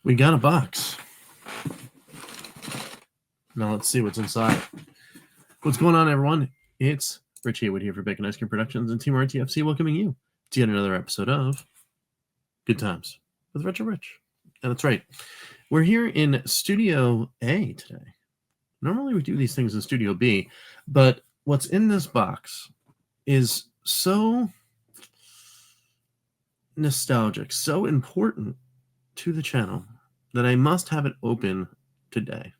We got a box. Now let's see what's inside. What's going on, everyone? It's Rich Haywood here for Bacon Ice Cream Productions and Team RTFC welcoming you to yet another episode of Good Times with Rich and Rich. And that's right. We're here in Studio A today. Normally we do these things in Studio B, but what's in this box is so nostalgic, so important to the channel that I must have it open today.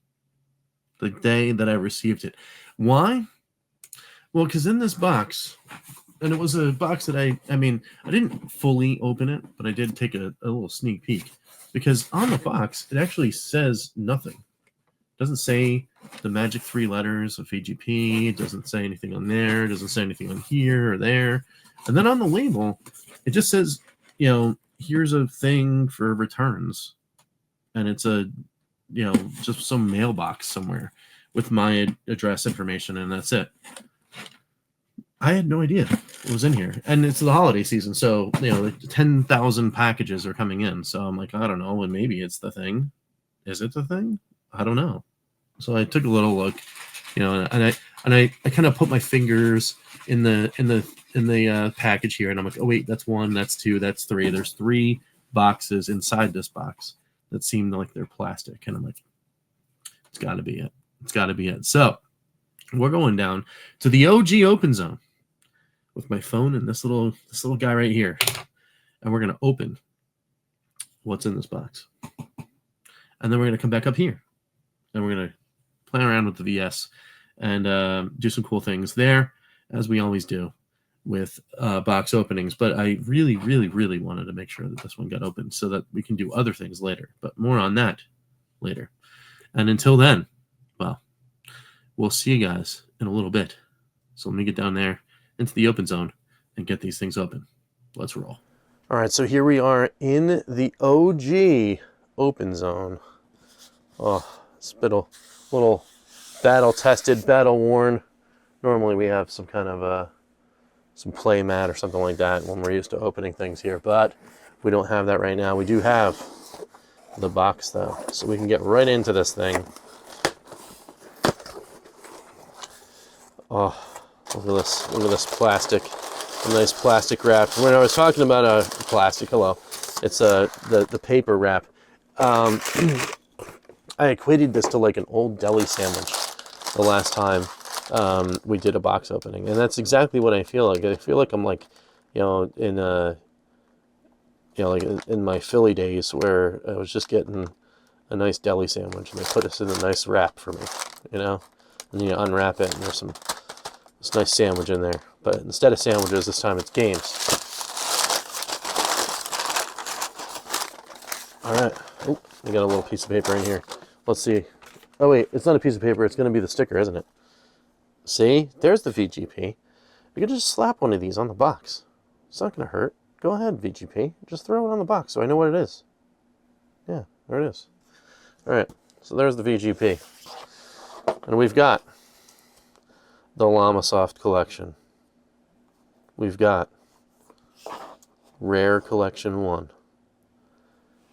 The day that I received it. Why? Well, because in this box, and it was a box that I didn't fully open it, but I did take a little sneak peek. Because on the box, it actually says nothing. It doesn't say the magic 3 letters of VGP. It doesn't say anything on there. It doesn't say anything on here or there. And then on the label, it just says, here's a thing for returns. And it's just some mailbox somewhere with my address information, and that's it. I had no idea it was in here. And it's the holiday season, so, 10,000 packages are coming in. So I'm like, I don't know, and maybe it's the thing. Is it the thing? I don't know. So I took a little look, and I kind of put my fingers in the package here, and I'm like, oh wait, that's 1, that's 2, that's 3. There's 3 boxes inside this box that seem like they're plastic, and I'm like, it's got to be it. It's got to be it. So we're going down to the OG Open Zone with my phone and this little guy right here, and we're gonna open what's in this box, and then we're gonna come back up here, and we're gonna play around with the VS and do some cool things there, as we always do with box openings. But I really, really, really wanted to make sure that this one got opened so that we can do other things later. But more on that later. And until then, well, we'll see you guys in a little bit. So let me get down there into the open zone and get these things open. Let's roll. All right, so here we are in the OG open zone. Oh, it's been a little battle-tested, battle-worn. Normally we have some kind of some play mat or something like that when we're used to opening things here, but we don't have that right now. We do have the box though, so we can get right into this thing. Oh, look at this plastic, a nice plastic wrap. When I was talking about plastic, it's the paper wrap. I equated this to like an old deli sandwich the last time we did a box opening, and that's exactly what I feel like. I feel like I'm like, in my Philly days where I was just getting a nice deli sandwich, and they put us in a nice wrap for me, and you unwrap it, and there's this nice sandwich in there. But instead of sandwiches, this time it's games. All right. Oh, we got a little piece of paper in here. Let's see. Oh wait, it's not a piece of paper. It's going to be the sticker, isn't it? See, there's the VGP. You could just slap one of these on the box. It's not going to hurt. Go ahead, VGP. Just throw it on the box so I know what it is. Yeah, there it is. All right, so there's the VGP. And we've got the Llamasoft collection. We've got Rare Collection 1.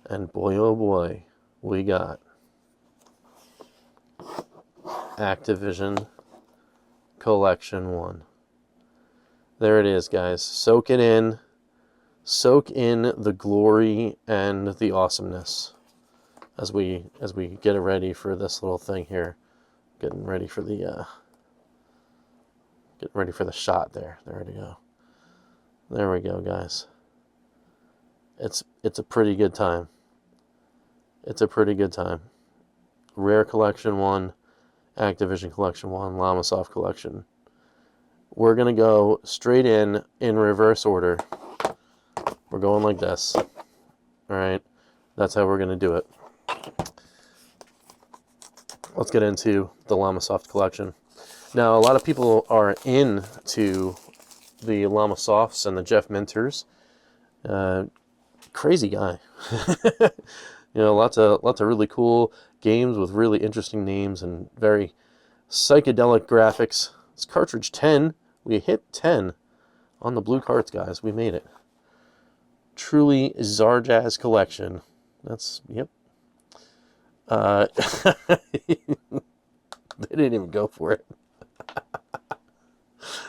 And boy, oh boy, we got Activision Collection 1. There it is, guys. Soak it in. Soak in the glory and the awesomeness as we get it ready for this little thing here. Getting ready for the shot there. There we go. There we go, guys. It's a pretty good time. It's a pretty good time. Rare Collection 1, Activision Collection 1, Llamasoft Collection. We're going to go straight in reverse order. We're going like this. All right. That's how we're going to do it. Let's get into the Llamasoft collection. Now, a lot of people are into the Lllamasofts and the Jeff Minters. Crazy guy. Lots of really cool games with really interesting names and very psychedelic graphics. It's cartridge 10. We hit 10 on the blue carts, guys. We made it. Truly Zarjazz collection. Yep. They didn't even go for it.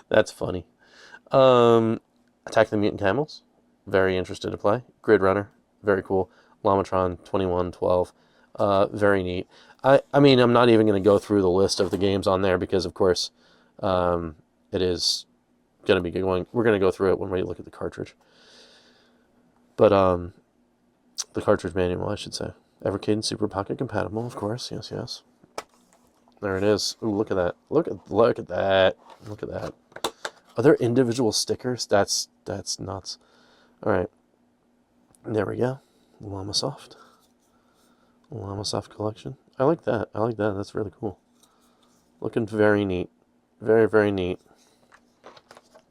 That's funny. Attack the Mutant Camels. Very interested to play. Grid Runner. Very cool. Llamatron 2112. Very neat. I mean, I'm not even going to go through the list of the games on there because, of course, it is going to be going. We're going to go through it when we look at the cartridge. But the cartridge manual, I should say. Evercade and Super Pocket compatible, of course. Yes, yes. There it is. Ooh, look at that. Look at that. Look at that. Are there individual stickers? That's nuts. All right. There we go. Llamasoft. Llamasoft collection. I like that. I like that. That's really cool. Looking very neat. Very, very neat.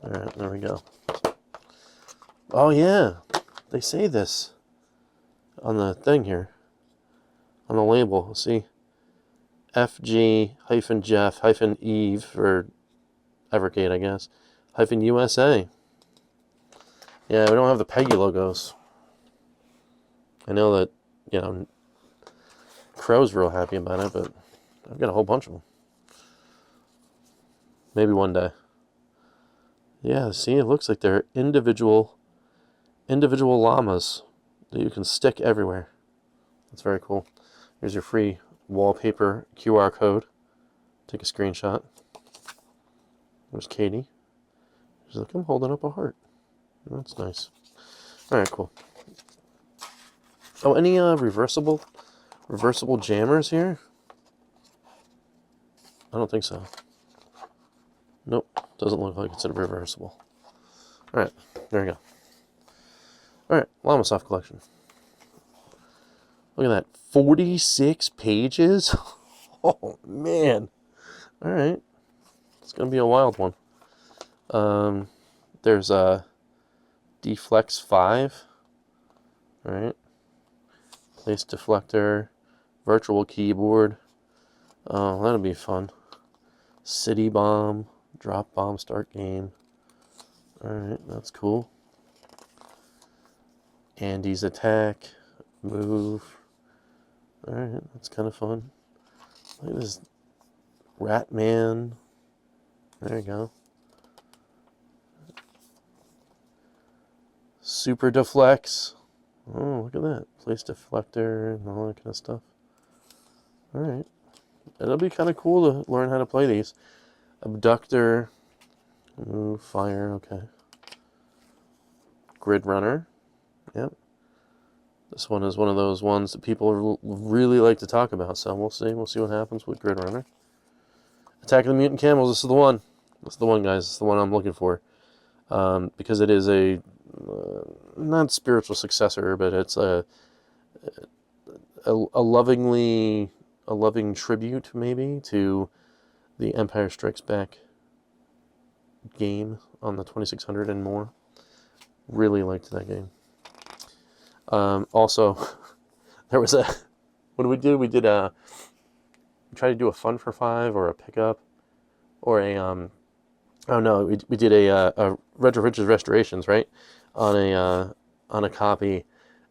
All right, there we go. Oh, yeah. They say this on the thing here. On the label. See? FG-Jeff-Eve for Evercade, I guess. -USA. Yeah, we don't have the Peggy logos. I know that, you know, Crow's real happy about it, but I've got a whole bunch of them. Maybe one day. Yeah, see, it looks like they're individual llamas that you can stick everywhere. That's very cool. Here's your free wallpaper QR code. Take a screenshot. There's Katie. She's like, I'm holding up a heart. That's nice. All right, cool. Oh, any reversible jammers here? I don't think so. Nope, doesn't look like it's a reversible. All right, there we go. All right, Llamasoft collection. Look at that, 46 pages. Oh man. All right, it's gonna be a wild one. There's a Deflex 5. All right. Place deflector, virtual keyboard. Oh, that'll be fun. City bomb, drop bomb, start game. All right, that's cool. Andy's attack, move. All right, that's kind of fun. Look at this Ratman. There you go. Super Deflex. Oh, look at that. Place deflector and all that kind of stuff. Alright. It'll be kind of cool to learn how to play these. Abductor. Ooh, fire, okay. Grid Runner. Yep. This one is one of those ones that people really like to talk about, so we'll see. We'll see what happens with Grid Runner. Attack of the Mutant Camels. This is the one. This is the one, guys. This is the one I'm looking for. Because it is a not spiritual successor, but it's a loving tribute maybe to the Empire Strikes Back game on the 2600 and more. Really liked that game. Also, there was what did we do? We tried to do a fun for 5 or a pickup or a oh no, we did a Retro Riches Restorations, right? On a copy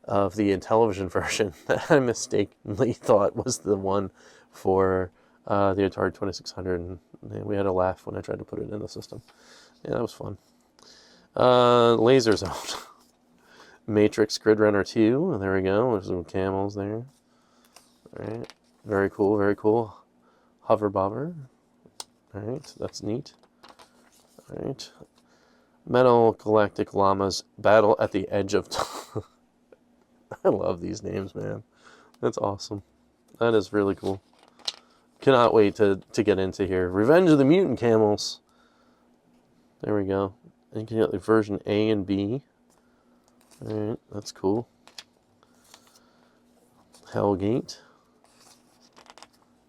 of the Intellivision version that I mistakenly thought was the one for the Atari 2600, and we had a laugh when I tried to put it in the system. Yeah, that was fun. Laser Zone. Matrix Grid Runner 2. There we go. There's some camels there. All right. Very cool, very cool. Hover Bobber. All right, that's neat. All right. Metal Galactic Llamas Battle at the Edge of I love these names, man. That's awesome. That is really cool. Cannot wait to get into here. Revenge of the Mutant Camels. There we go. And you can get the version A and B. Alright, that's cool. Hellgate.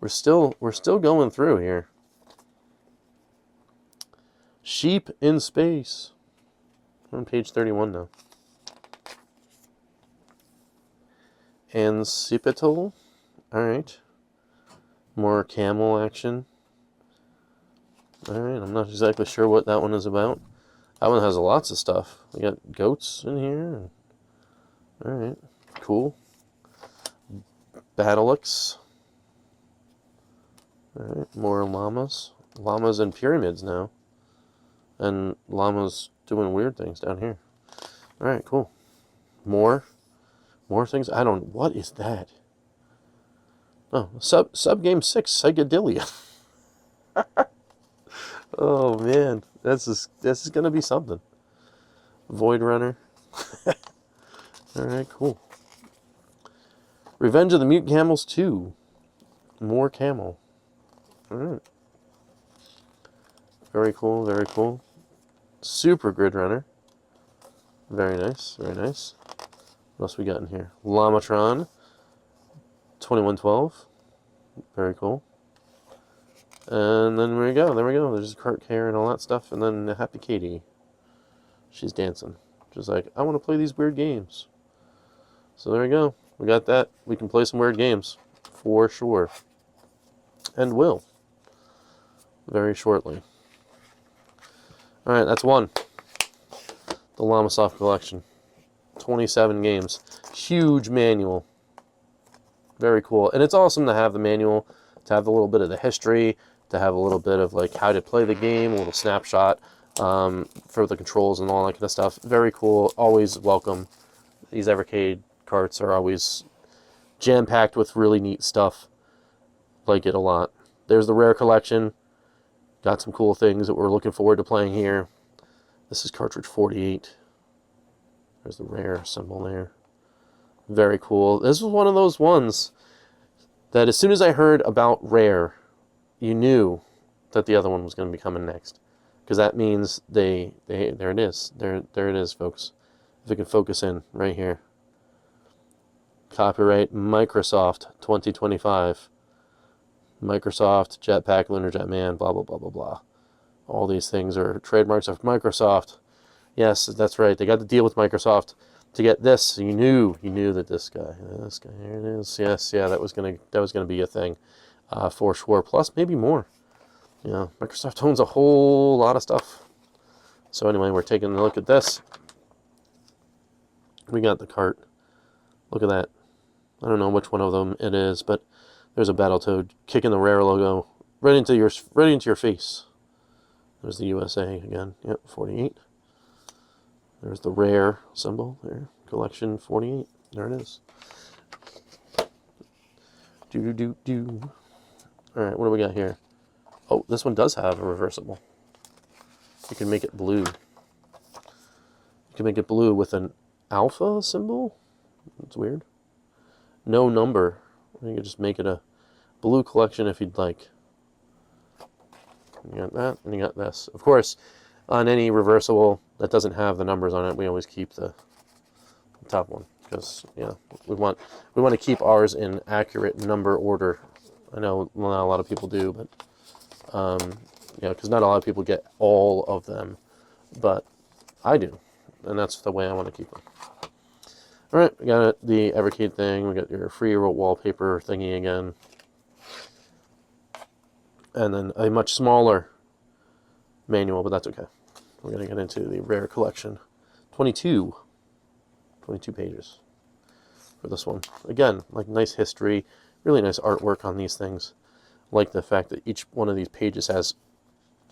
We're still going through here. Sheep in Space. We're on page 31 now. Ancipital. Alright. More camel action. Alright, I'm not exactly sure what that one is about. That one has lots of stuff. We got goats in here. Alright, cool. Battlix. Alright, more llamas. Llamas and pyramids now. And llamas doing weird things down here. Alright, cool. More things. I don't. What is that? Oh, sub game 6 Psychedelia. Oh man, this is gonna be something. Void Runner. Alright, cool. Revenge of the Mute Camels 2. More camel. Alright. Very cool, very cool. Super Grid Runner. Very nice, very nice. What else we got in here? Llamatron 2112. Very cool. And then there we go. There's cart care and all that stuff. And then Happy Katie. She's dancing. She's like, I want to play these weird games. So there we go. We got that. We can play some weird games. For sure. And will. Very shortly. Alright, that's one. The Llamasoft collection. 27 games. Huge manual. Very cool. And it's awesome to have the manual, to have a little bit of the history, to have a little bit of like how to play the game, a little snapshot for the controls and all that kind of stuff. Very cool. Always welcome. These Evercade carts are always jam-packed with really neat stuff. Like it a lot. There's the rare collection. Got some cool things that we're looking forward to playing here. This is cartridge 48. There's the rare symbol there. Very cool. This was one of those ones that as soon as I heard about rare, you knew that the other one was going to be coming next. Because that means there it is. There it is, folks. If it can focus in right here. Copyright Microsoft 2025. Microsoft, Jetpack, Lunar Jetman, blah, blah, blah, blah, blah. All these things are trademarks of Microsoft. Yes, that's right. They got the deal with Microsoft to get this. So you knew that this guy, here it is. Yes, yeah, that was gonna be a thing for sure. Plus, maybe more. You know, Microsoft owns a whole lot of stuff. So anyway, we're taking a look at this. We got the cart. Look at that. I don't know which one of them it is, but there's a Battletoad kicking the Rare logo right into your face. There's the USA again. Yep, 48. There's the Rare symbol there. Collection 48. There it is. Do. All right, what do we got here? Oh, this one does have a reversible. You can make it blue. You can make it blue with an alpha symbol. That's weird. No number. You can just make it a blue collection if you'd like. You got that, and you got this. Of course, on any reversible that doesn't have the numbers on it, we always keep the top one because we want to keep ours in accurate number order. I know not a lot of people do, but because not a lot of people get all of them, but I do, and that's the way I want to keep them. All right, we got the Evercade thing. We got your free wallpaper thingy again. And then a much smaller manual, but that's okay. We're going to get into the rare collection. 22 pages for this one. Again, like nice history, really nice artwork on these things. Like the fact that each one of these pages has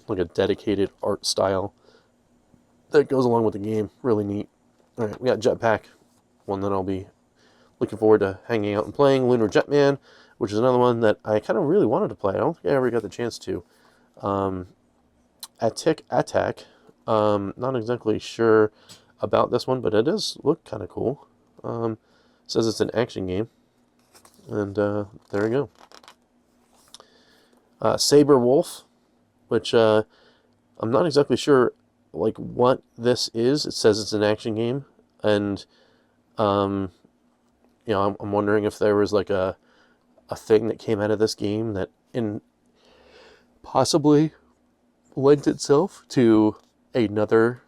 like a dedicated art style that goes along with the game. Really neat. All right, we got Jetpack, one that I'll be looking forward to hanging out and playing. Lunar Jetman, which is another one that I kind of really wanted to play. I don't think I ever got the chance to. Attack. Not exactly sure about this one, but it does look kind of cool. Says it's an action game. And there we go. Saber Wolf, which I'm not exactly sure like what this is. It says it's an action game. And, I'm wondering if there was like a thing that came out of this game that possibly lent itself to another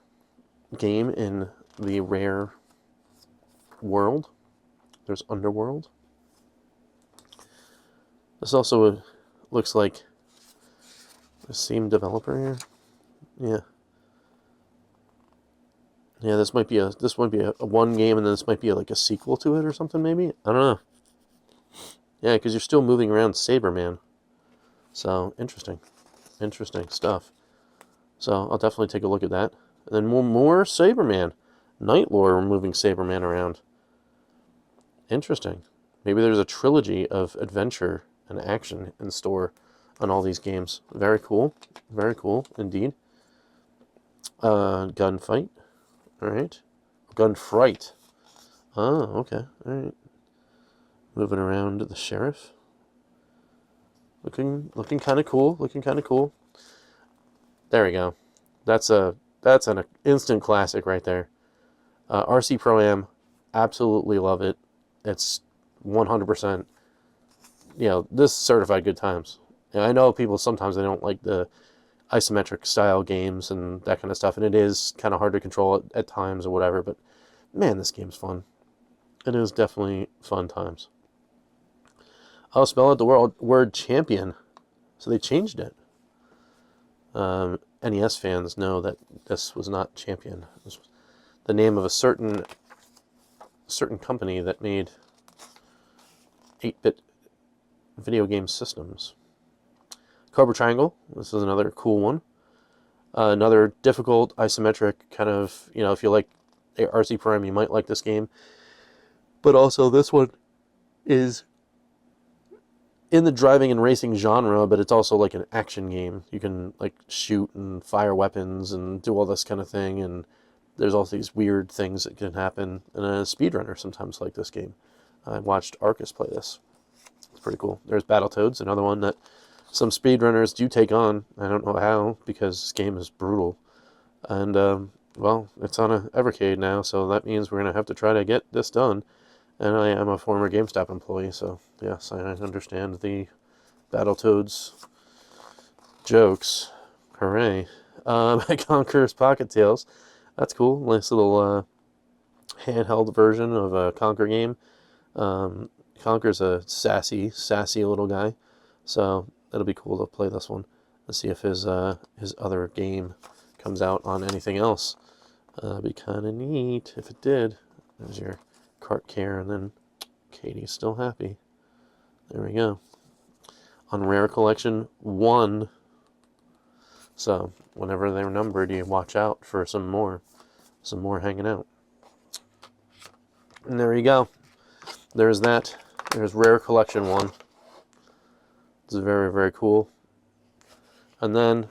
game in the Rare world. There's Underworld. This also looks like the same developer here. Yeah, this might be a one game, and then this might be like a sequel to it or something, maybe? I don't know. Yeah, because you're still moving around Saber Man. So, interesting stuff. So, I'll definitely take a look at that. And then more Saberman. Night Lore moving Saberman around. Interesting. Maybe there's a trilogy of adventure and action in store on all these games. Very cool. Very cool, indeed. Gunfight. All right. Gunfright. Oh, okay. All right. Moving around the sheriff. Looking kind of cool. Looking kind of cool. There we go. That's an instant classic right there. RC Pro-Am. Absolutely love it. It's 100%. This certified good times. And I know people sometimes they don't like the isometric style games and that kind of stuff, and it is kind of hard to control at times or whatever, but man, this game's fun. It is definitely fun times. I'll spell out the word champion. So they changed it. NES fans know that this was not champion. This was the name of a certain company that made 8-bit video game systems. Cobra Triangle. This is another cool one. Another difficult isometric kind of, if you like RC Prime, you might like this game. But also this one is in the driving and racing genre, but it's also like an action game. You can like shoot and fire weapons and do all this kind of thing, and there's all these weird things that can happen. And a speedrunner sometimes like this game. I watched Arcus play this. It's pretty cool. There's Battletoads, another one that some speedrunners do take on. I don't know how, because this game is brutal. And, well, it's on a Evercade now, so that means we're going to have to try to get this done. And I am a former GameStop employee, so yes, I understand the Battletoads jokes. Hooray. Conker's Pocket Tales. That's cool. Nice little handheld version of a Conker game. Conker's a sassy little guy, so it'll be cool to play this one and see if his other game comes out on anything else. Be kind of neat if it did. There's your cart care, and then Katie's still happy. There we go. On Rare Collection 1. So whenever they're numbered, you watch out for some more hanging out. And there you go. There's that. There's Rare Collection 1. It's very, very cool. And then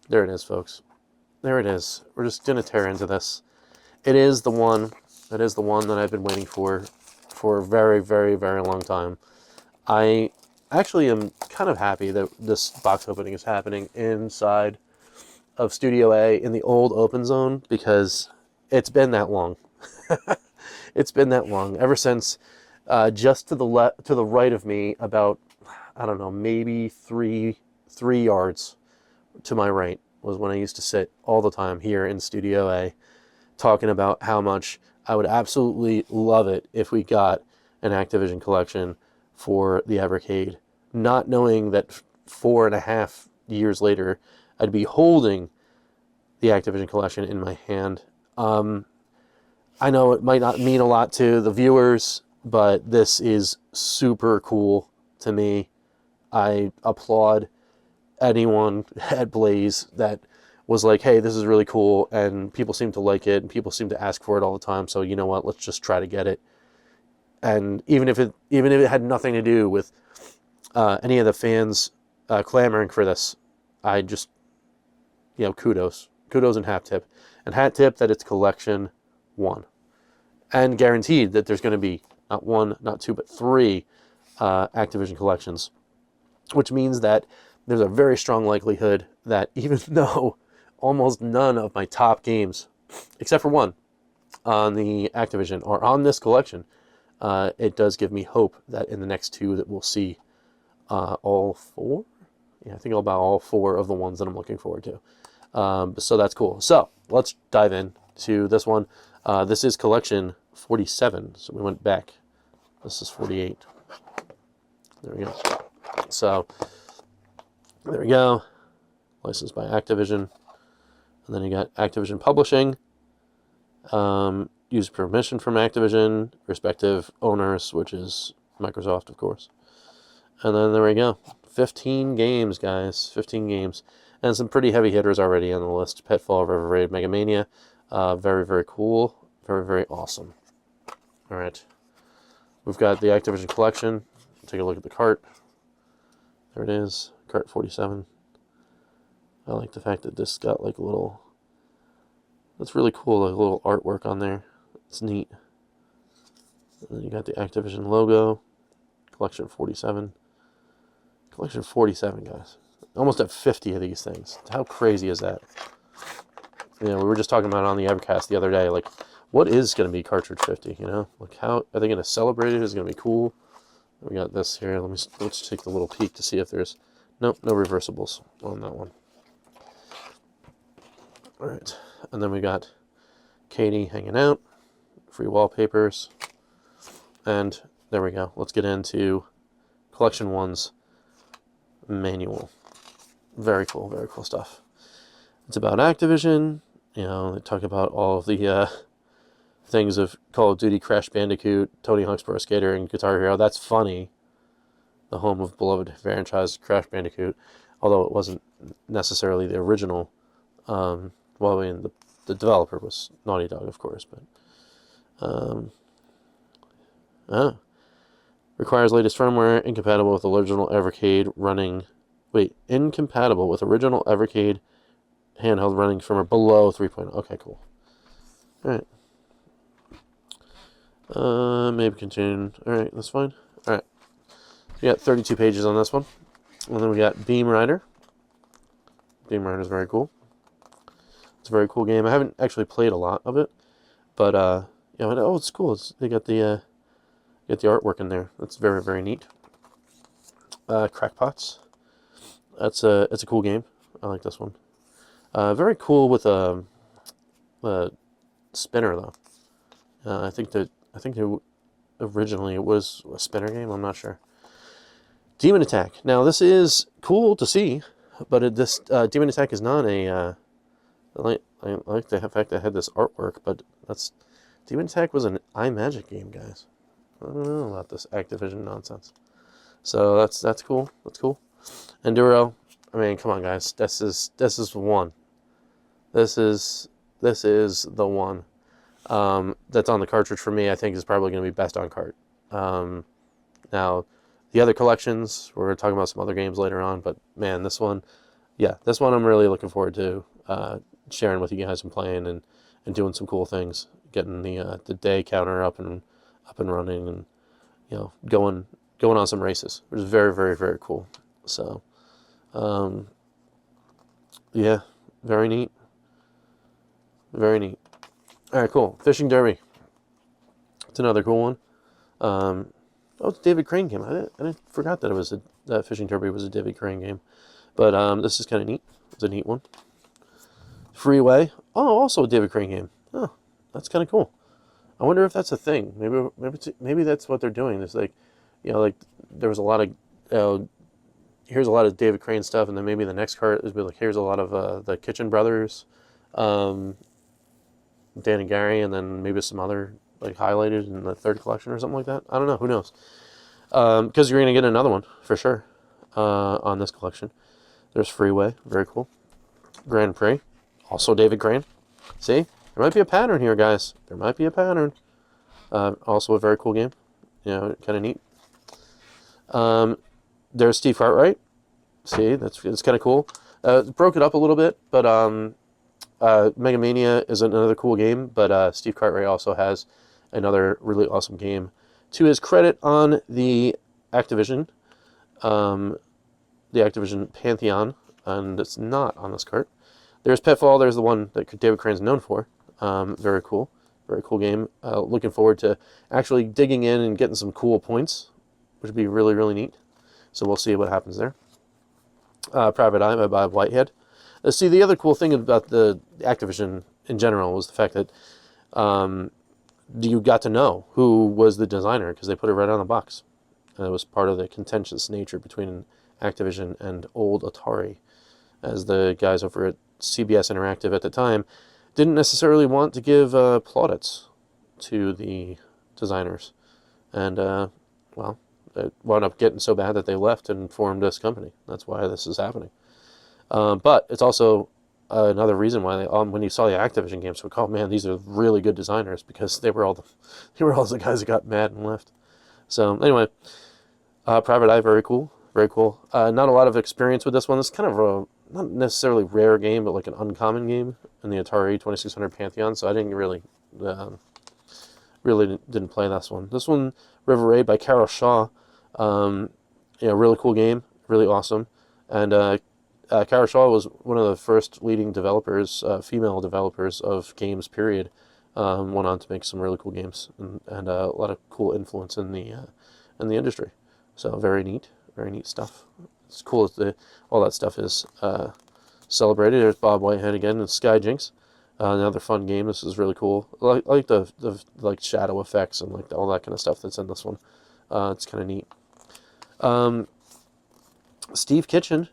there it is, folks. There it is. We're just gonna tear into this. It is the one. That is the one that I've been waiting for a very, very, very long time. I actually am kind of happy that this box opening is happening inside of Studio A in the old open zone, because it's been that long. It's been that long. Ever since just to the right of me, about, I don't know, maybe three yards to my right was when I used to sit all the time here in Studio A, talking about how much I would absolutely love it if we got an Activision collection for the Evercade, not knowing that 4.5 years later I'd be holding the Activision collection in my hand. I know it might not mean a lot to the viewers, but this is super cool to me. I applaud anyone at Blaze that was like, hey, this is really cool, and people seem to like it, and people seem to ask for it all the time, so you know what, let's just try to get it. And even if it had nothing to do with any of the fans clamoring for this, I just, kudos and hat tip that it's collection 1, and guaranteed that there's going to be not 1, not 2, but 3 Activision collections, which means that there's a very strong likelihood that even though almost none of my top games, except for one on the Activision, are on this collection, it does give me hope that in the next 2 that we'll see all 4. Yeah, I think about all 4 of the ones that I'm looking forward to. So that's cool. So let's dive into this one. This is collection 47. So we went back. This is 48. There we go. So there we go. Licensed by Activision. And then you got Activision Publishing. Use permission from Activision, respective owners, which is Microsoft, of course. And then there we go. 15 games, guys. 15 games. And some pretty heavy hitters already on the list. Pitfall, River Raid, Mega Mania. Very, very cool. Very, very awesome. All right. We've got the Activision collection. Take a look at the cart. There it is. Cart 47. I like the fact that this got like a little... That's really cool, like a little artwork on there. It's neat. And then you got the Activision logo. Collection 47. Collection 47, guys. Almost at 50 of these things. How crazy is that? You know, we were just talking about it on the Evercast the other day. Like, what is going to be cartridge 50? You know, like how are they going to celebrate it? Is it going to be cool? We got this here. Let's take a little peek to see if there's no reversibles on that one. All right, and then we got Katie hanging out. Free wallpapers, and there we go. Let's get into Collection 1's manual. Very cool stuff. It's about Activision. You know, they talk about all of the things of Call of Duty, Crash Bandicoot, Tony Hawk's Pro Skater, and Guitar Hero. That's funny. The home of beloved franchise Crash Bandicoot, although it wasn't necessarily the original. Well, I mean, the developer was Naughty Dog, of course, but requires latest firmware, incompatible with original Evercade running. Wait, incompatible with original Evercade handheld running firmware below 3.0. Okay, cool. All right. Maybe continue. All right, that's fine. All right. We got 32 pages on this one, and then we got Beam Rider. Beam Rider is very cool. It's a very cool game. I haven't actually played a lot of it, but you know, oh, it's cool. They got the artwork in there. That's very, very neat. Crackpots. It's a cool game. I like this one. Very cool with a spinner though. I think originally it was a spinner game. I'm not sure. Demon Attack. Now this is cool to see, but this Demon Attack is not a. I like the fact that I had this artwork, but Demon Attack was an iMagic game, guys. I don't know about this Activision nonsense. So that's cool. That's cool. Enduro. I mean, come on, guys. This is one. This is the one. That's on the cartridge for me. I think is probably going to be best on cart. Now, the other collections, we're talking about some other games later on, but man, this one I'm really looking forward to sharing with you guys and playing and doing some cool things, getting the day counter up and running, and you know, going on some races, which is very, very, very cool. So, yeah, very neat. Very neat. All right, cool. Fishing Derby. It's another cool one. It's a David Crane game. I forgot that that Fishing Derby was a David Crane game. But this is kind of neat. It's a neat one. Freeway. Oh, also a David Crane game. Oh, that's kind of cool. I wonder if that's a thing. Maybe that's what they're doing. It's like, you know, like there was a lot of here's a lot of David Crane stuff, and then maybe the next cart is like here's a lot of the Kitchen Brothers, Dan and Gary, and then maybe some other like highlighted in the third collection or something like that. I don't know. Who knows? Because you're gonna get another one for sure on this collection. There's Freeway. Very cool. Grand Prix. Also David Crane. See? There might be a pattern here, guys. There might be a pattern. Also a very cool game. You know, kind of neat. There's Steve Cartwright. See, it's kind of cool. Broke it up a little bit, but Mega Mania is another cool game, but Steve Cartwright also has another really awesome game to his credit on the Activision Pantheon, and it's not on this cart. There's Pitfall. There's the one that David Crane's known for. Very cool. Very cool game. Looking forward to actually digging in and getting some cool points, which would be really, really neat. So we'll see what happens there. Private Eye by Bob Whitehead. See, the other cool thing about the Activision in general was the fact that you got to know who was the designer because they put it right on the box. And it was part of the contentious nature between Activision and old Atari, as the guys over at CBS Interactive at the time didn't necessarily want to give plaudits to the designers. And, well, it wound up getting so bad that they left and formed this company. That's why this is happening. But it's also another reason why they, when you saw the Activision games, we called, man, these are really good designers, because they were all the guys that got mad and left. So anyway, Private Eye, very cool, very cool. Not a lot of experience with this one. It's kind of a not necessarily rare game, but like an uncommon game in the Atari 2600 Pantheon. So I didn't really didn't play this one. This one, River Raid by Carol Shaw. Really cool game, really awesome. And Kara Shaw was one of the first leading developers, female developers of games, period. Went on to make some really cool games and a lot of cool influence in the industry. So very neat stuff. It's cool that all that stuff is celebrated. There's Bob Whitehead again and Sky Jinx. Another fun game. This is really cool. I like the like shadow effects and like all that kind of stuff that's in this one. It's kind of neat. Steve Kitchen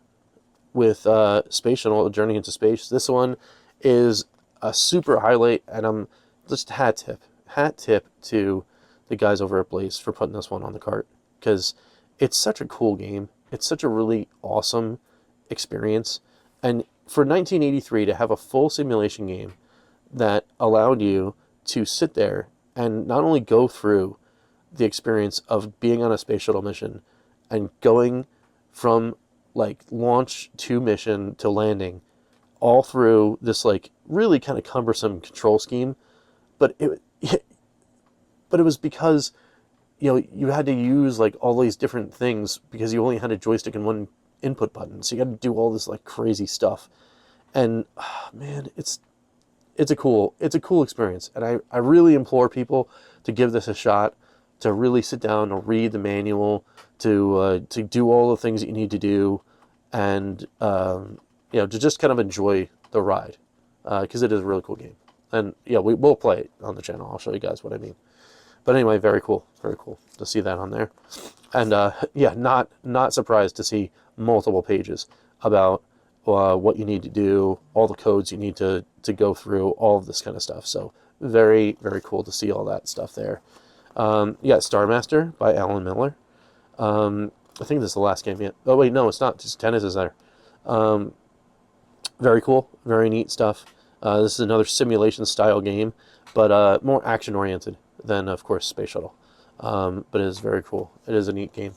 with Space Shuttle, Journey into Space. This one is a super highlight, and I'm just hat tip to the guys over at Blaze for putting this one on the cart, because it's such a cool game. It's such a really awesome experience, and for 1983 to have a full simulation game that allowed you to sit there and not only go through the experience of being on a space shuttle mission and going from like launch to mission to landing, all through this like really kind of cumbersome control scheme, but it was because you had to use like all these different things because you only had a joystick and one input button, so you got to do all this like crazy stuff, and man, it's a cool experience, and I really implore people to give this a shot, to really sit down and read the manual, to do all the things that you need to do, and to just kind of enjoy the ride, because it is a really cool game. And we will play it on the channel. I'll show you guys what I mean. But anyway, very cool to see that on there. And not surprised to see multiple pages about what you need to do, all the codes you need to go through, all of this kind of stuff. So very, very cool to see all that stuff there. Star Master by Alan Miller. I think this is the last game yet. Oh wait, no, it's not. Just tennis is there. Very cool, very neat stuff. This is another simulation style game, but more action oriented than, of course, Space Shuttle. But it is very cool. It is a neat game.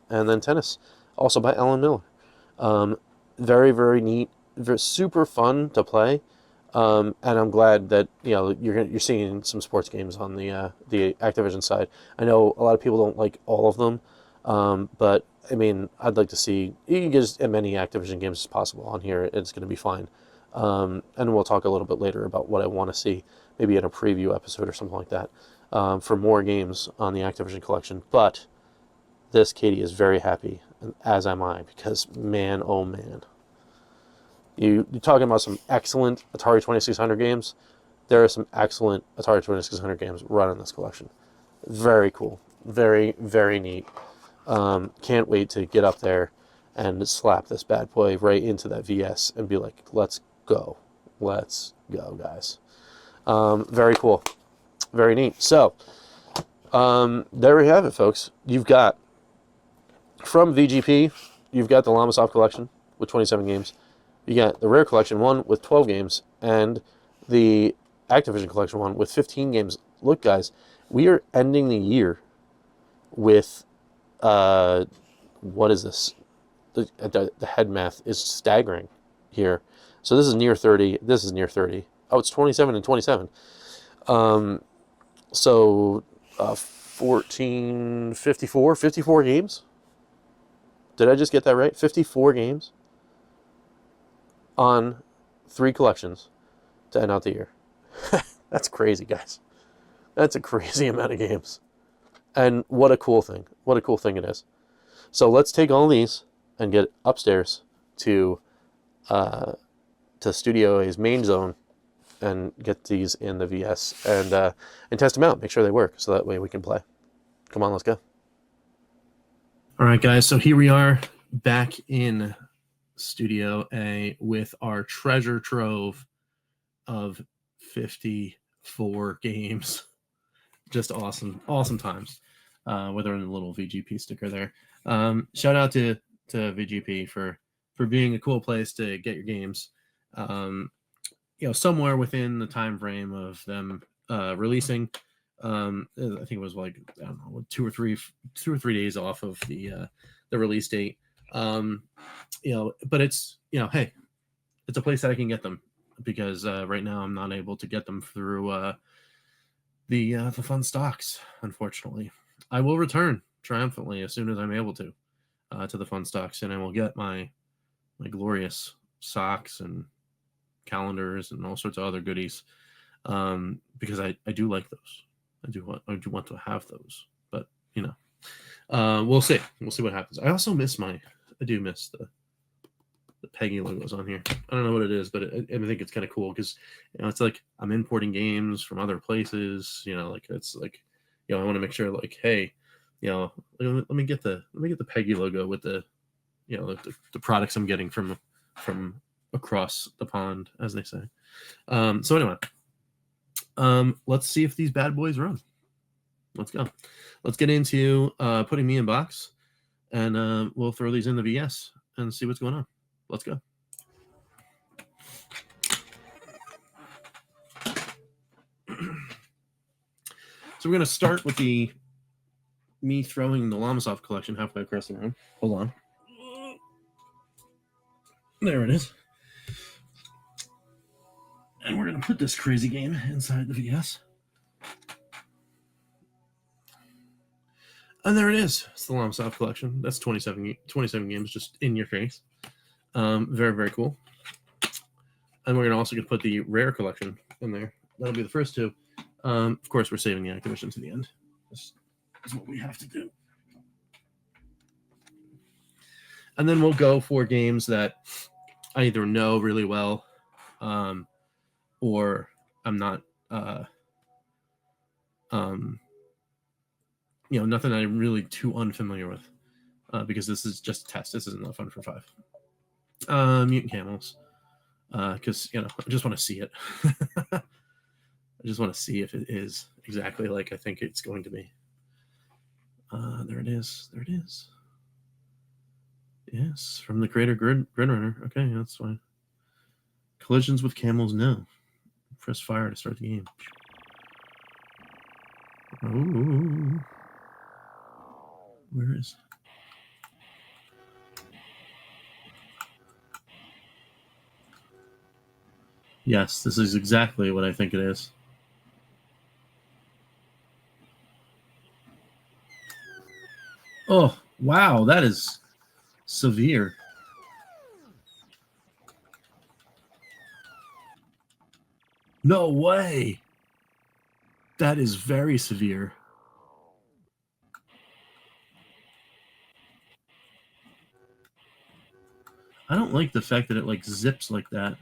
And then Tennis, also by Alan Miller. Very, very neat. Super fun to play. And I'm glad that you're seeing some sports games on the Activision side. I know a lot of people don't like all of them, but I mean, I'd like to see you can get as many Activision games as possible on here. It's going to be fine. And we'll talk a little bit later about what I want to see, maybe in a preview episode or something like that, for more games on the Activision collection. But this, Katie, is very happy, as am I, because man, oh man. You're talking about some excellent Atari 2600 games. There are some excellent Atari 2600 games run in this collection. Very cool. Very, very neat. Can't wait to get up there and slap this bad boy right into that VS and be like, let's go. Let's go, guys. Very cool. Very neat. So, there we have it, folks. You've got, from VGP, you've got the Llamasoft collection with 27 games. You got the Rare Collection one with 12 games, and the Activision Collection one with 15 games. Look, guys, we are ending the year with, what is this? The head math is staggering here. So this is near 30. This is near 30. Oh, it's 27 and 27. 54 games? Did I just get that right? 54 games on 3 collections to end out the year. That's crazy, guys. That's a crazy amount of games. And what a cool thing. What a cool thing it is. So let's take all these and get upstairs to Studio A's main zone and get these in the VS and test them out. Make sure they work so that way we can play. Come on, let's go. All right, guys. So here we are back in Studio A with our treasure trove of 54 games. Just awesome times. with our little VGP sticker there. Shout out to VGP for being a cool place to get your games. Somewhere within the time frame of them releasing. I think it was like, I don't know, 2 or 3 days off of the release date. But it's, hey, it's a place that I can get them, because right now I'm not able to get them through the fun stocks, unfortunately. I will return triumphantly as soon as I'm able to the fun stocks, and I will get my glorious socks and calendars and all sorts of other goodies, because I do like those. I do want to have those, but we'll see what happens. I do miss the Peggy logos on here. I don't know what it is, but I think it's kind of cool, because it's like I'm importing games from other places. It's like, I want to make sure, like, hey, let me get the Peggy logo with the the products I'm getting from across the pond, as they say. So anyway, let's see if these bad boys run. Let's go. Let's get into putting me in box, and we'll throw these in the VS and see what's going on. Let's go. So we're going to start with me throwing the Llamasoft collection halfway across the room. Hold on. There it is. And we're going to put this crazy game inside the VS. And there it is. It's the Llamasoft collection. That's 27 games just in your face. Very, very cool. And we're also going to put the rare collection in there. That'll be the first two. Of course, we're saving the Activision to the end. This is what we have to do. And then we'll go for games that I either know really well, or I'm not, nothing I'm really too unfamiliar with, because this is just a test. This isn't a fun for 5. Mutant Camels, because I just want to see it. I just want to see if it is exactly like I think it's going to be. There it is. There it is. Yes, from the creator Gridrunner. Okay, that's fine. Collisions with camels, no. Press fire to start the game. Ooh. Where is... Yes, this is exactly what I think it is. Oh, wow, that is severe. No way. That is very severe. I don't like the fact that it like zips like that.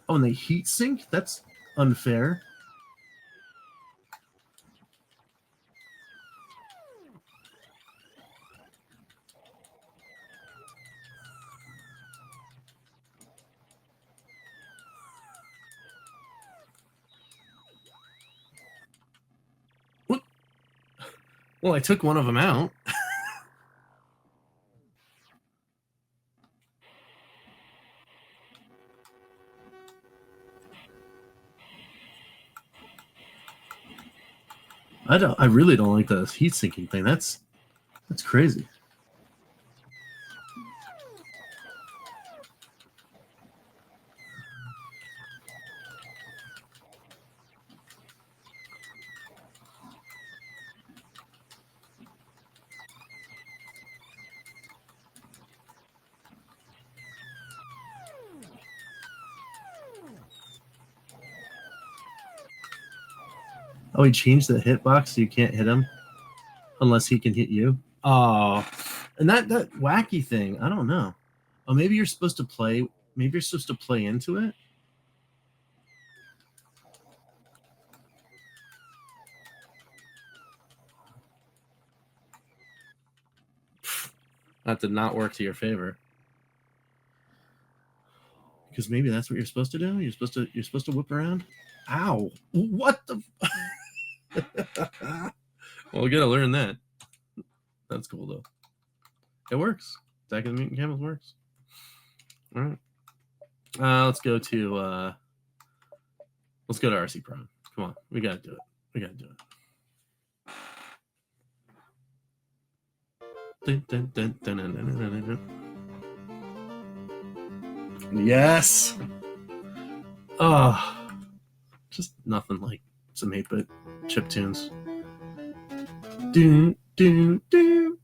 Oh, and they heat sink? That's unfair. What? Well, I took one of them out. I really don't like the heat sinking thing. That's crazy. Oh, he changed the hitbox so you can't hit him unless he can hit you. Oh, and that wacky thing. I don't know. Oh, maybe you're supposed to play. Maybe you're supposed to play into it. That did not work to your favor. Because maybe that's what you're supposed to do. You're supposed to whip around. Ow! What the? Well, we gotta learn that. That's cool though. It works. Attack of the Mutant Camels works. All right. Let's go to RC Prime. Come on, we gotta do it. We gotta do it. Yes. Oh, just nothing like some 8-bit chip tunes. Do do do.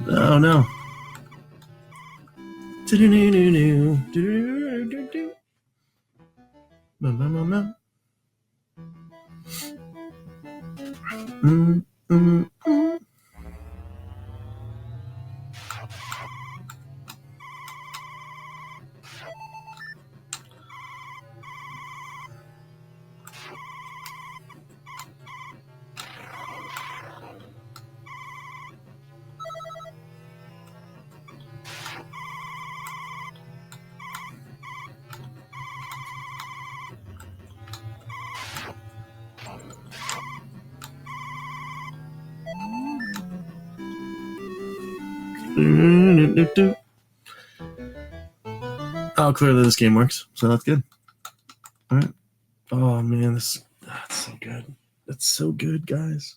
Oh no. Oh, clearly this game works, so that's good. All right. Oh man, that's so good. That's so good, guys.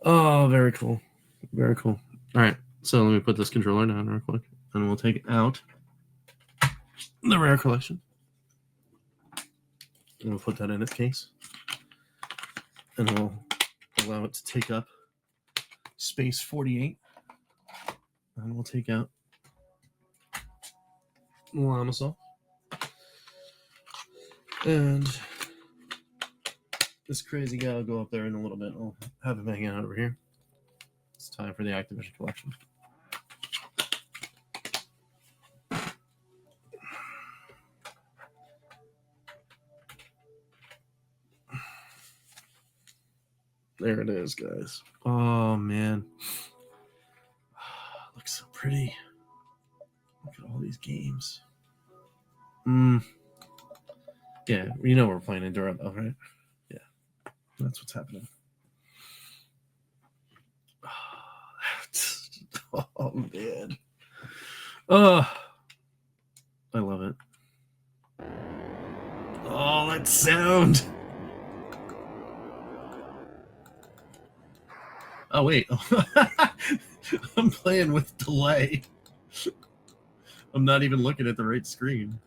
Oh, very cool. Very cool. All right, so let me put this controller down real quick, and we'll take out the rare collection. And we'll put that in its case, and we'll allow it to take up space 48. And we'll take out Llamasoft. And this crazy guy will go up there in a little bit. I'll have him hang out over here. It's time for the Activision collection. There it is, guys. Oh, man. Looks so pretty. Look at all these games. Yeah, you know we're playing Enduro, though, right? Yeah, that's what's happening. Oh, man. Oh, I love it. Oh, that sound. Oh, wait. I'm playing with delay. I'm not even looking at the right screen.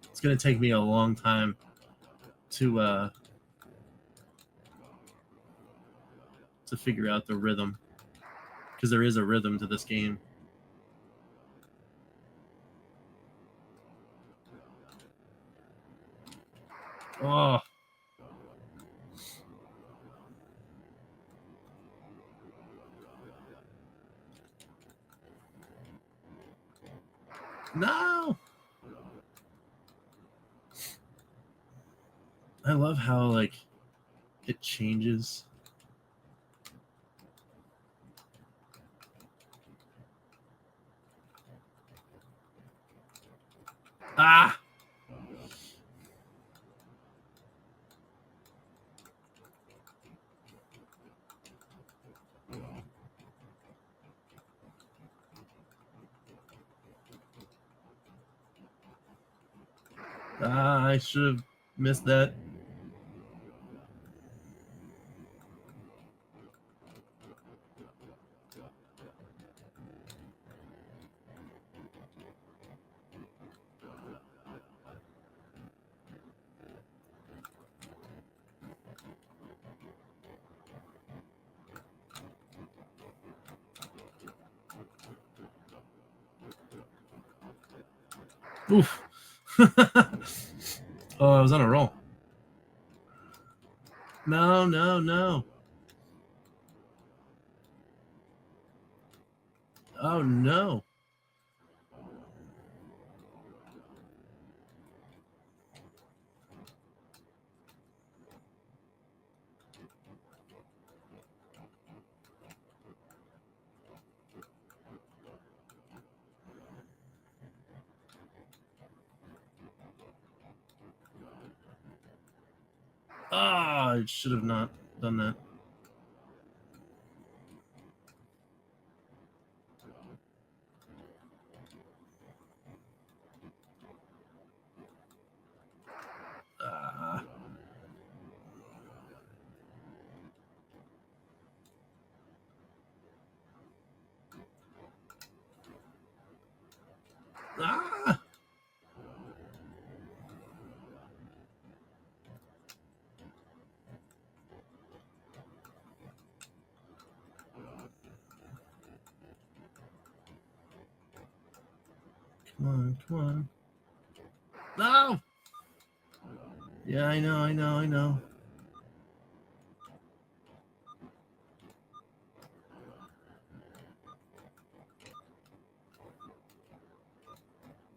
It's going to take me a long time to figure out the rhythm, because there is a rhythm to this game. Oh. No. I love how, like, it changes. Ah. I should have missed that. Oof. Oh, I was on a roll. No, no, no. Oh, no. Ah, I should have not done that. Ah. Ah. Come on, come on. No! Yeah, I know, I know, I know.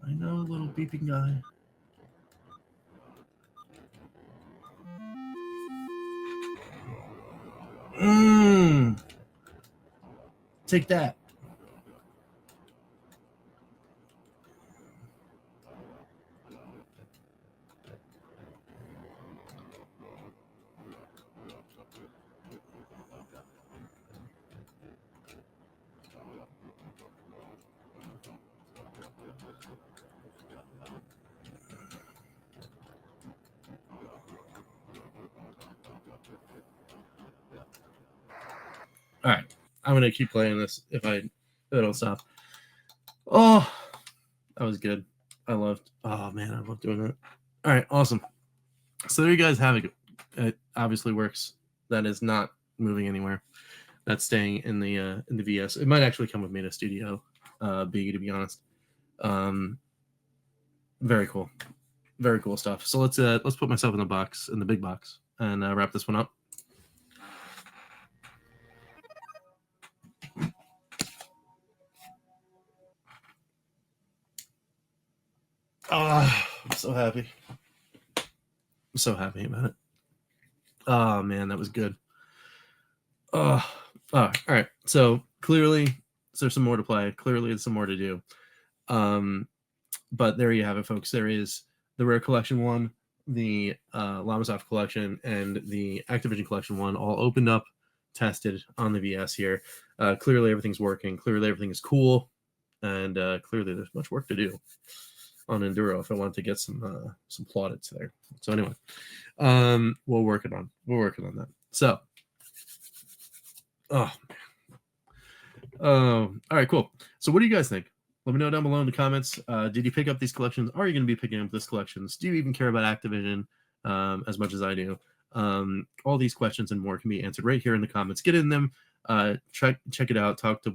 I know, little beeping guy. Mmm. Take that. All right, I'm gonna keep playing this if it'll stop. Oh, that was good. I loved. Oh man, I love doing that. All right, awesome. So there you guys have it. It obviously works. That is not moving anywhere. That's staying in the VS. It might actually come with me to Studio B, to be honest. Very cool, very cool stuff. So let's put myself in the big box, and wrap this one up. Oh, I'm so happy. I'm so happy about it. Oh man, that was good. Oh, all right. So clearly, there's some more to play. Clearly, there's some more to do. But there you have it, folks. There is the Rare Collection one, the Llamasoft collection, and the Activision collection one, all opened up, tested on the VS here. Clearly, everything's working. Clearly, everything is cool, and clearly, there's much work to do on Enduro if I want to get some plaudits there. So anyway, we're working on that. So, all right, cool. So what do you guys think? Let me know down below in the comments. Did you pick up these collections? Are you going to be picking up this collections? Do you even care about Activision as much as I do? All these questions and more can be answered right here in the comments. Get in them. Check it out. Talk to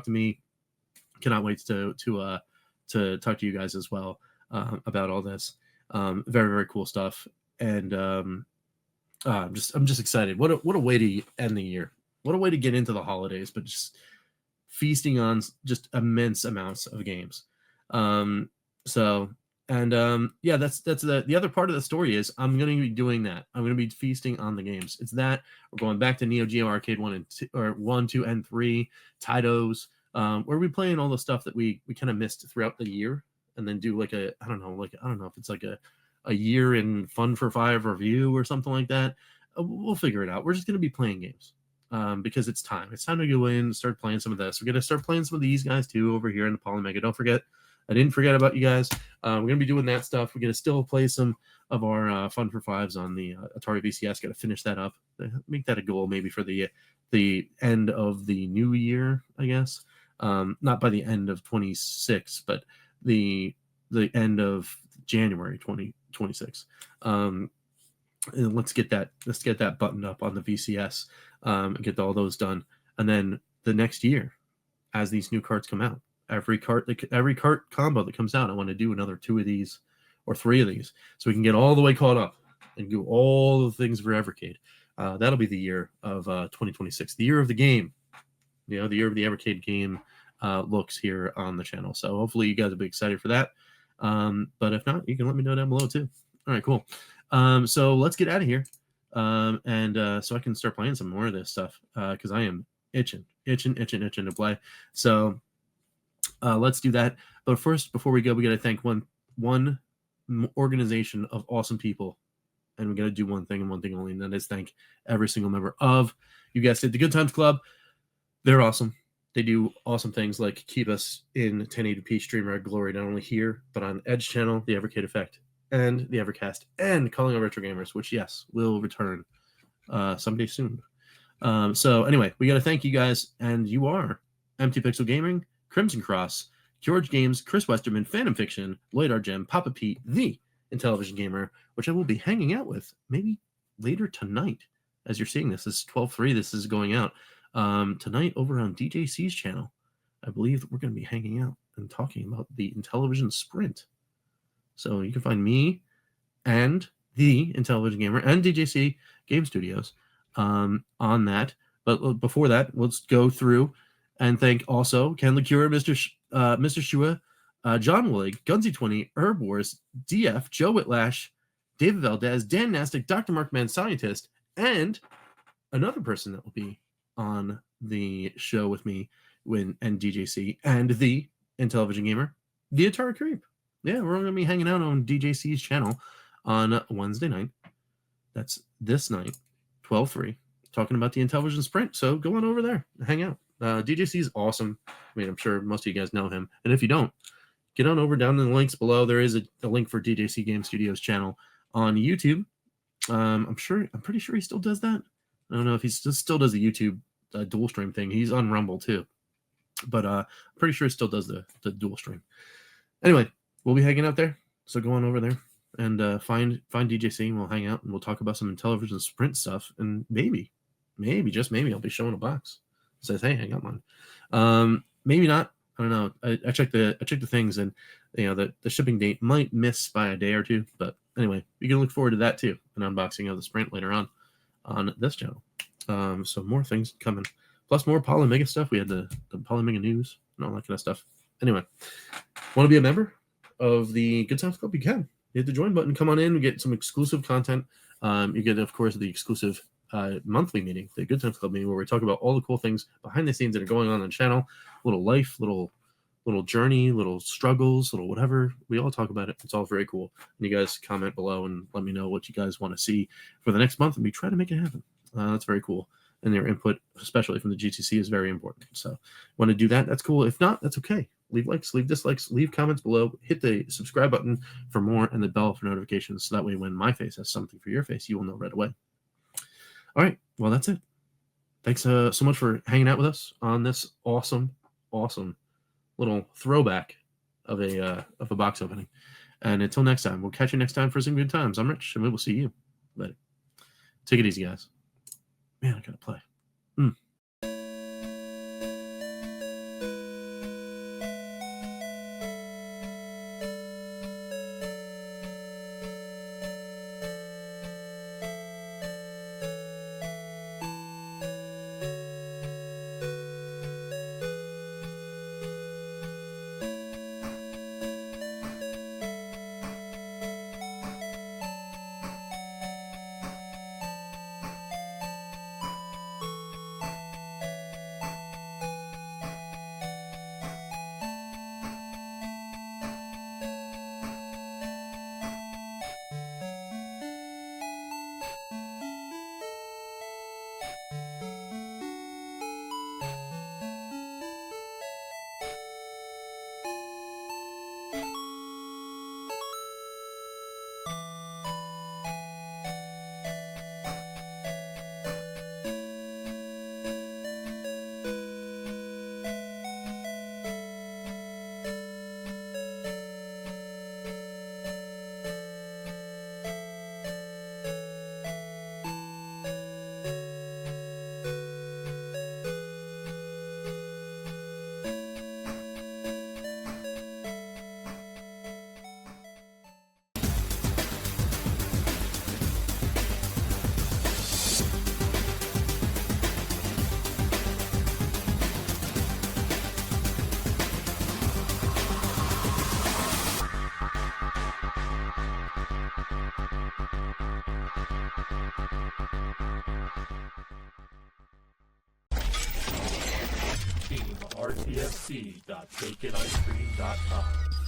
me. Cannot wait to talk to you guys as well about all this. Very, very cool stuff. And I'm just excited. What a way to end the year. What a way to get into the holidays, but just feasting on just immense amounts of games. Yeah, that's the other part of the story is I'm going to be doing that. I'm going to be feasting on the games. It's that we're going back to Neo Geo Arcade 1, 2, and 3, Tidos, where we're playing all the stuff that we kind of missed throughout the year, and then do like I don't know if it's like a year in Fun for 5 review or something like that. We'll figure it out. We're just going to be playing games. Because it's time. It's time to go in and start playing some of this. We're going to start playing some of these guys too over here in the Polymega. Don't forget, I didn't forget about you guys. We're going to be doing that stuff. We're going to still play some of our Fun for 5s on the Atari VCS. Got to finish that up. Make that a goal maybe for the end of the new year, I guess. Not by the end of 26, but the end of January 2026. And let's get that buttoned up on the VCS, and get all those done. And then the next year, as these new cards come out, every cart combo that comes out. I want to do another 2 of these or 3 of these so we can get all the way caught up and do all the things for Evercade. That'll be the year of 2026, the year of the game, the year of the Evercade game looks here on the channel. So hopefully you guys will be excited for that. But if not, you can let me know down below too. All right, cool. So let's get out of here. So I can start playing some more of this stuff because I am itching to play. So let's do that. But first, before we go, we got to thank one organization of awesome people. And we got to do one thing and one thing only, and that is thank every single member of, you guessed it, the Good Times Club. They're awesome. They do awesome things like keep us in 1080p streamer glory, not only here, but on Edge channel, the Evercade Effect, and the Evercast, and Calling All Retro Gamers, which, yes, will return someday soon. So anyway, we got to thank you guys, and you are Empty Pixel Gaming, Crimson Cross, George Games, Chris Westerman, Phantom Fiction, Lloyd R. Gem, Papa Pete, the Intellivision Gamer, which I will be hanging out with maybe later tonight. As you're seeing this is 12/3. This is going out tonight over on DJC's channel. I believe that we're going to be hanging out and talking about the Intellivision Sprint. So you can find me and the Intellivision Gamer and DJC Game Studios on that. But before that, let's go through and thank also Ken LaCure, Mr. Shua, John Willig, Gunsy20, Herb Wars, DF, Joe Whitlash, David Valdez, Dan Nastic, Dr. Markman, Scientist, and another person that will be on the show with me and DJC and the Intellivision Gamer, the Atari Creep. Yeah, we're going to be hanging out on DJC's channel on Wednesday night. That's this night, 12/3, talking about the Intellivision Sprint. So go on over there, hang out. DJC is awesome. I mean, I'm sure most of you guys know him. And if you don't, get on over down in the links below. There is a link for DJC Game Studios channel on YouTube. I'm pretty sure he still does that. I don't know if he still does the YouTube dual stream thing. He's on Rumble too, but I'm pretty sure he still does the dual stream. Anyway, we'll be hanging out there. So go on over there and find DJC, and we'll hang out and we'll talk about some Intellivision Sprint stuff. And maybe just maybe I'll be showing a box. It says, hey, I got one. Maybe not. I don't know. I checked the things, and the shipping date might miss by a day or two. But anyway, you can look forward to that too, an unboxing of the Sprint later on this channel. So more things coming, plus more Polymega stuff. We had the Polymega news and all that kind of stuff. Anyway, want to be a member of the Good Times Club? You can hit the join button. Come on in. We get some exclusive content. You get, of course, the exclusive monthly meeting, the Good Times Club meeting, where we talk about all the cool things behind the scenes that are going on the channel, little life, little journey, little struggles, little whatever. We all talk about it. It's all very cool. And you guys comment below and let me know what you guys want to see for the next month, and we try to make it happen. That's very cool. And their input, especially from the GTC, is very important. So want to do that? That's cool. If not, that's okay. Leave likes, leave dislikes, leave comments below. Hit the subscribe button for more and the bell for notifications. So that way when my face has something for your face, you will know right away. All right. Well, that's it. Thanks so much for hanging out with us on this awesome little throwback of a box opening. And until next time, we'll catch you next time for some good times. I'm Rich, and we will see you later. Take it easy, guys. Man, I gotta play. rtfc.baconicecream.com.